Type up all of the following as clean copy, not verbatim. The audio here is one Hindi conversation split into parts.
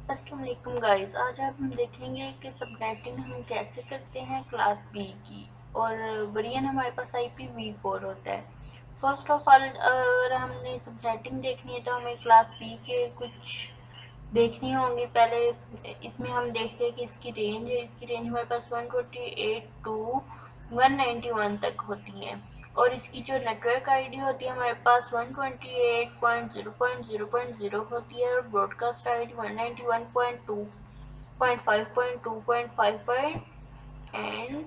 अस्सलाम वालेकुम गाइस, आज हम देखेंगे कि सबनेटिंग हम कैसे करते हैं क्लास बी की। और वेरिएंट हमारे पास IPv4 होता है। फर्स्ट ऑफ ऑल अगर हमने सबनेटिंग देखनी है तो हमें क्लास बी के कुछ देखनी होंगी। पहले इसमें हम देखते हैं कि इसकी रेंज है। इसकी रेंज हमारे पास 128 टू 191 तक होती है। और इसकी जो नेटवर्क आईडी होती है हमारे पास 128.0.0.0 होती है। और ब्रॉडकास्ट आईडी 191.2.5.2.5 एंड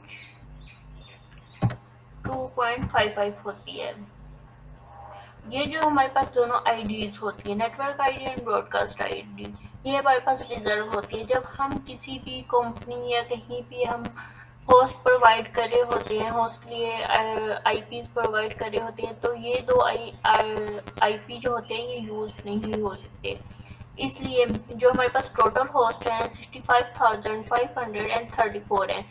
2.55 होती है। ये जो हमारे पास दोनों आईडीज होती है, network ID and broadcast ID, ये हमारे पास रिजर्व होती है। जब हम किसी भी कंपनी या कहीं भी हम होस्ट प्रोवाइड कर रहे होते हैं, होस्ट के लिए आईपीज प्रोवाइड कर रहे होते हैं, तो ये दो आईपी जो होते हैं ये यूज नहीं हो सकते। इसलिए जो हमारे पास टोटल होस्ट है 65,534 है।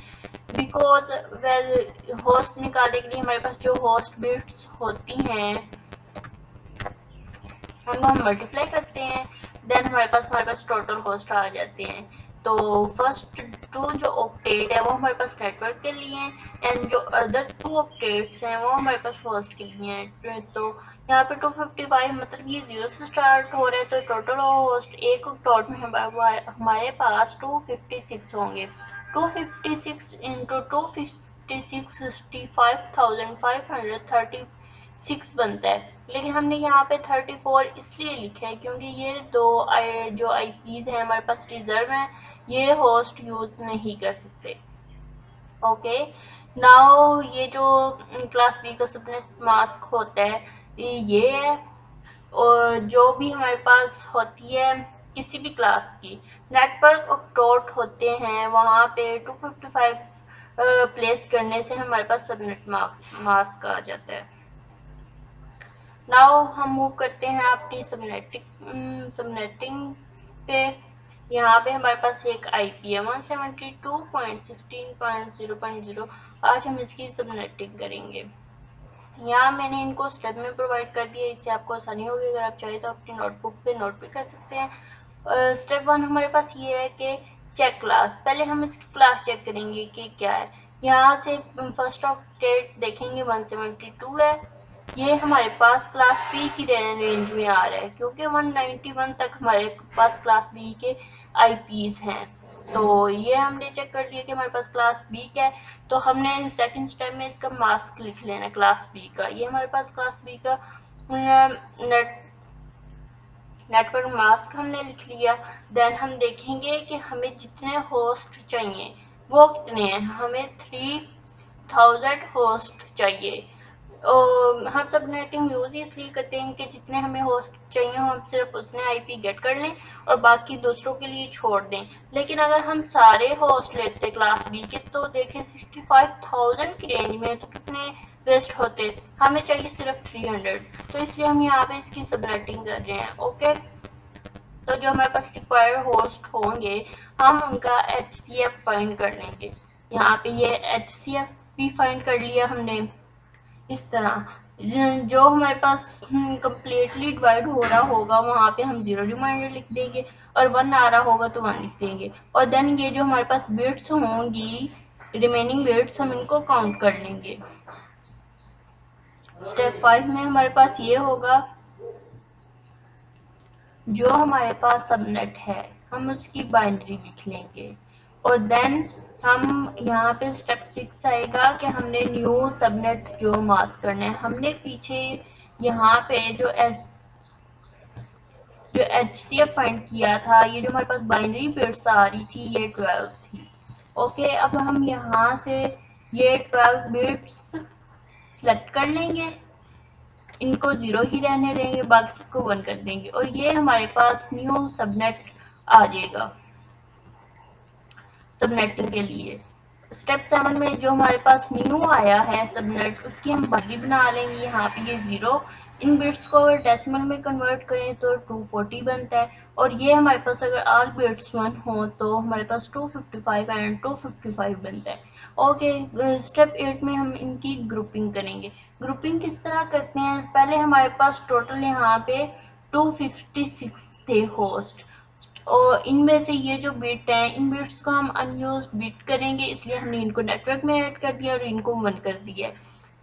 बिकॉज वेल होस्ट निकालने के लिए हमारे पास जो होस्ट बिट्स होती हैं उनको हम मल्टीप्लाई करते हैं, देन हमारे पास टोटल होस्ट आ जाते हैं। तो फर्स्ट टू जो ऑक्टेट है वो हमारे पास नेटवर्क के लिए हैं एंड जो अदर टू ऑक्टेट्स हैं वो हमारे पास होस्ट के लिए हैं। तो यहाँ पे 255 मतलब ये 0 से स्टार्ट हो रहा है, तो टोटल होस्ट एक ऑक्टेट में हमारे पास 256 होंगे। 256 इंटू 256 65,536 बनता है। लेकिन हमने यहाँ पे 34 इसलिए लिखा है क्योंकि ये दो जो आईपीज हैं हमारे पास रिजर्व हैं, ये होस्ट यूज नहीं कर सकते। ओके, नाउ ये जो क्लास बी का सबनेट मास्क होता है ये है। और जो भी हमारे पास होती है किसी भी क्लास की नेटवर्क ऑक्टोट होते हैं, वहाँ पे 255 प्लेस करने से हमारे पास सबनेट मास्क आ जाता है। नाउ हम मूव करते हैं अपनी सबनेटिंग पे। यहाँ पे हमारे पास एक आईपी है 172.16.0.0। आज हम इसकी सबनेटिंग करेंगे। यहाँ मैंने इनको स्टेप में प्रोवाइड कर दिया, इससे आपको आसानी होगी। अगर आप चाहें तो अपनी नोटबुक पे नोट भी कर सकते हैं। स्टेप 1 हमारे पास ये है कि चेक क्लास। पहले हम इसकी क्लास चेक करेंगे कि क्या है। यहाँ से फर्स्ट ऑक्टेट देखेंगे 172 है, ये हमारे पास क्लास बी की रेंज में आ रहा है क्योंकि 191 तक हमारे पास क्लास बी के आईपीज हैं। तो ये हमने चेक कर लिया कि हमारे पास क्लास बी का है। तो हमने सेकंड स्टेप में इसका मास्क लिख लेना क्लास बी का। ये हमारे पास क्लास बी का नेटवर्क मास्क हमने लिख लिया। देन हम देखेंगे कि हमें जितने होस्ट चाहिए वो कितने हैं। हमें 3000 होस्ट चाहिए। हम सबनेटिंग यूज इसलिए करते हैं कि जितने हमें होस्ट चाहिए हम सिर्फ उतने आईपी गेट कर लें और बाकी दूसरों के लिए छोड़ दें। लेकिन अगर हम सारे होस्ट लेते क्लास बी के तो देखें 65,000 की रेंज में तो कितने वेस्ट होते, हमें चाहिए सिर्फ 300। तो इसलिए हम यहाँ पे इसकी सबनेटिंग कर रहे हैं। ओके, तो जो हमारे पास रिक्वायर्ड होस्ट होंगे हम उनका HCF फाइंड कर लेंगे। यहाँ पे ये HCF भी फाइंड कर लिया हमने। इस तरह जो हमारे पास कम्प्लीटली डिवाइड हो रहा होगा वहाँ पे हम 0 रिमाइंडर लिख देंगे और 1 आ रहा होगा तो 1 लिख देंगे। और देन ये जो हमारे पास बिट्स होंगी रिमेनिंग बिट्स हम इनको काउंट कर लेंगे। स्टेप 5 में हमारे पास ये होगा, जो हमारे पास सबनेट है हम उसकी बाइनरी लिख लेंगे। और देन हम यहाँ पे स्टेप 6 आएगा कि हमने न्यू सबनेट जो मास्क करना है। हमने पीछे यहाँ पे जो HCF फाइंड किया था, ये जो हमारे पास बाइनरी बिट्स आ रही थी ये 12 थी। ओके, अब हम यहाँ से ये 12 बिट्स सेलेक्ट कर लेंगे, इनको 0 ही रहने देंगे, बाकी को 1 कर देंगे और ये हमारे पास न्यू सबनेट आ जाएगा सबनेटिंग के लिए। स्टेप 7 में जो हमारे पास न्यू आया है सबनेट उसकी हम बाइनरी बना लेंगे। यहाँ पे ये 0 इन बिट्स को अगर डेसिमल में कन्वर्ट करें तो 240 बनता है और ये हमारे पास अगर ऑल बिट्स 1 हो तो हमारे पास 255 एंड 255 बनता है। ओके, स्टेप 8 में हम इनकी ग्रुपिंग करेंगे। ग्रुपिंग किस तरह करते हैं, पहले हमारे पास टोटल यहाँ पे 256 थे होस्ट। और इनमें से ये जो बिट हैं, इन बिट्स को हम अनयूज्ड बिट करेंगे, इसलिए हमने इनको नेटवर्क में ऐड कर दिया और इनको 1 कर दिया।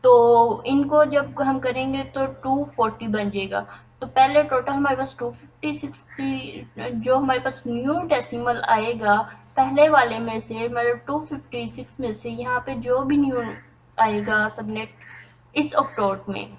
तो इनको जब हम करेंगे तो 240 बन जाएगा। तो पहले टोटल हमारे पास 256 जो हमारे पास न्यू डेसिमल आएगा पहले वाले में से, मतलब 256 में से यहाँ पे जो भी न्यू आएगा सबनेट इस ऑक्टोट में,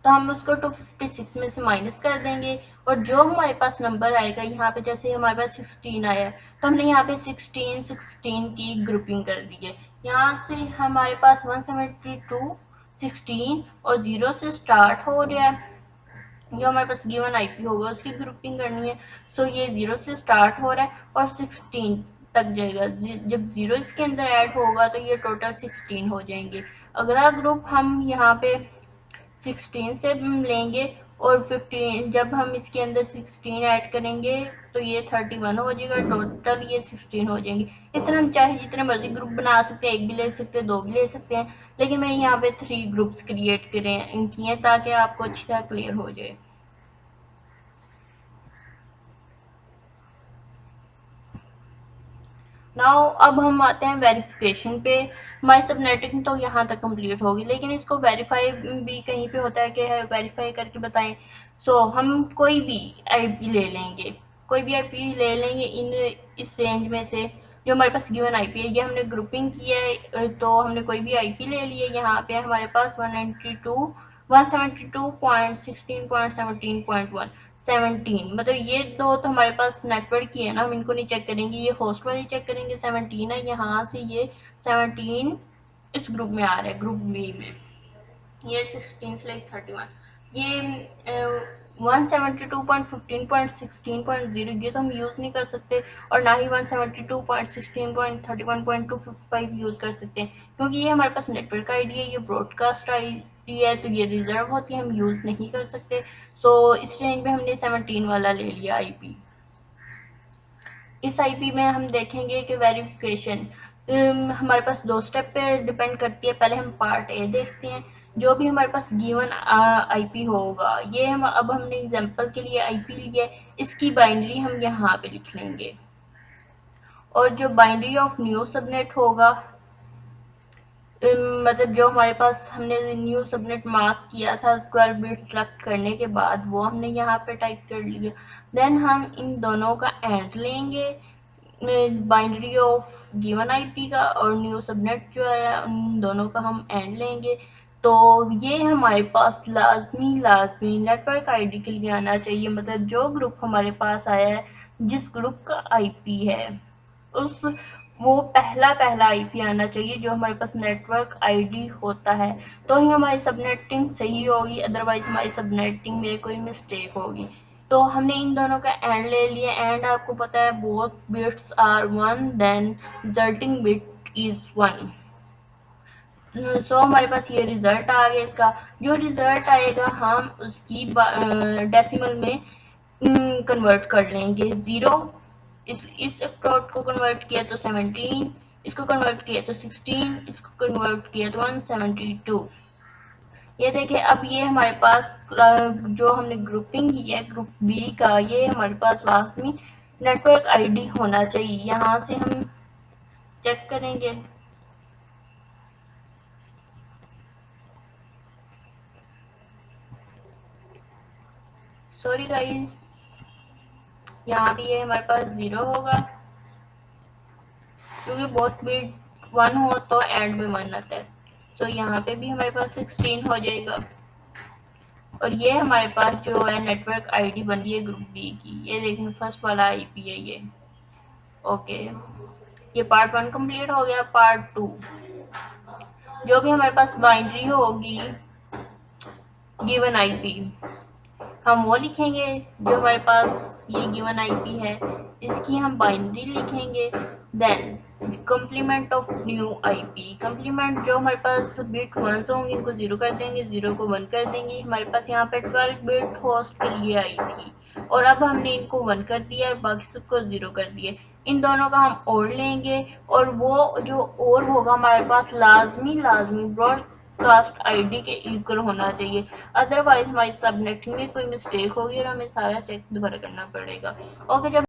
तो हम उसको 256 में से माइनस कर देंगे और जो हमारे पास नंबर आएगा यहाँ पे, जैसे हमारे पास 16 आया तो हमने यहाँ पे 16 की ग्रुपिंग कर दी है। यहाँ से हमारे पास 172 16 और 0 से स्टार्ट हो रहा है, जो हमारे पास गिवन आईपी होगा उसकी ग्रुपिंग करनी है। सो ये 0 से स्टार्ट हो रहा है और 16 तक जाएगा। जब 0 इसके अंदर ऐड होगा तो ये टोटल 16 हो जाएंगे। अगला ग्रुप हम यहाँ पे 16 से लेंगे और 15 जब हम इसके अंदर 16 ऐड करेंगे तो ये 31 हो जाएगा, टोटल ये 16 हो जाएंगे। इस तरह हम चाहे जितने मर्जी ग्रुप बना सकते हैं, एक भी ले सकते हैं, दो भी ले सकते हैं, लेकिन मैंने यहाँ पे 3 ग्रुप्स क्रिएट किए ताकि आपको अच्छी तरह क्लियर हो जाए। नाउ अब हम आते हैं वेरिफिकेशन पे। हमारी सबनेटिंग तो यहाँ तक कंप्लीट होगी, लेकिन इसको वेरीफाई भी कहीं पे होता है कि वेरीफाई करके बताएं। सो हम कोई भी आईपी ले लेंगे, कोई भी आईपी ले लेंगे इन इस रेंज में से जो हमारे पास गिवन आईपी है। ये हमने ग्रुपिंग किया है तो हमने कोई भी आईपी ले लिया। यहाँ पे हमारे पास 192.16.17.1 17, मतलब ये दो तो हमारे पास नेटवर्क की है ना, हम इनको नहीं चेक करेंगे, ये होस्ट वाली चेक करेंगे। 17 है, यहाँ से ये 17 इस ग्रुप में आ रहा है, ग्रुप बी में। ये 16 से 31, ये 172.15.16.0 ये तो हम यूज़ नहीं कर सकते, और ना ही 172.16.31.255 यूज़ कर सकते हैं, क्योंकि ये हमारे पास नेटवर्क आईडी है, ये ब्रॉडकास्ट आईडी है, तो ये रिजर्व होती है, हम यूज़ नहीं कर सकते। सो इस रेंज में हमने 17 वाला ले लिया आईपी। इस आईपी में हम देखेंगे कि वेरिफिकेशन हमारे पास 2 स्टेप पे डिपेंड करती है। पहले हम पार्ट ए देखते हैं। जो भी हमारे पास गिवन आईपी होगा, ये अब हमने एग्जांपल के लिए आईपी लिया है, इसकी बाइनरी हम यहाँ पे लिख लेंगे, और जो बाइनरी ऑफ न्यू सबनेट होगा, मतलब जो हमारे पास हमने न्यू सबनेट मास्क किया था 12 बिट सेलेक्ट करने के बाद, वो हमने यहाँ पे टाइप कर लिया। देन हम इन दोनों का एंड लेंगे, बाइनरी ऑफ गिवन आईपी का और न्यू सबनेट जो है उन दोनों का हम एंड लेंगे। तो ये हमारे पास लाजमी नेटवर्क आईडी के लिए आना चाहिए, मतलब जो ग्रुप हमारे पास आया है, जिस ग्रुप का आईपी है उस वो पहला आईपी आना चाहिए जो हमारे पास नेटवर्क आईडी होता है, तो ही हमारी सबनेटिंग सही होगी, अदरवाइज हमारी सबनेटिंग में कोई मिस्टेक होगी। तो हमने इन दोनों का एंड ले लिया। एंड आपको पता है both bits are 1 then resulting bit is 1। So हमारे पास ये रिजल्ट आ गया। इसका जो रिजल्ट आएगा हम उसकी डेसिमल में कन्वर्ट कर लेंगे। 0 इस प्लॉट को कन्वर्ट किया तो 17, इसको कन्वर्ट किया तो 16, इसको कन्वर्ट किया तो 172। ये देखिए अब ये हमारे पास जो हमने ग्रुपिंग की है ग्रुप बी का, ये हमारे पास लाजमी नेटवर्क आईडी होना चाहिए। यहाँ से हम चेक करेंगे, सॉरी गाइस, यहाँ भी ये हमारे पास 0 होगा, क्योंकि बहुत बिट 1 हो तो एंड में 1 आता है। तो यहाँ पे भी हमारे पास 16 हो जाएगा। और ये हमारे पास जो है नेटवर्क आईडी बन रही है ग्रुप बी की, ये देखें फर्स्ट वाला आईपी है ये। ओके, ये पार्ट 1 कंप्लीट हो गया। पार्ट 2, जो भी हमारे पास बाइनरी होगी गिवन आईपी, हम वो लिखेंगे जो हमारे पास ये गिवन आईपी है, इसकी हम बाइनरी लिखेंगे। Then complement of new IP, complement जो हमारे पास बिट 1 होंगे इनको 0 कर देंगे, 0 को 1 कर देंगे। हमारे पास यहाँ पे 12 बिट होस्ट के लिए आई थी और अब हमने इनको 1 कर दिया और बाकी सबको 0 कर दिया। इन दोनों का हम और लेंगे और वो जो और होगा हमारे पास लाजमी ब्रॉडकास्ट आईडी के इक्वल होना चाहिए, अदरवाइज हमारी सबनेटिंग में कोई मिस्टेक होगी और हमें सारा चेक दोबारा करना पड़ेगा। ओके, जब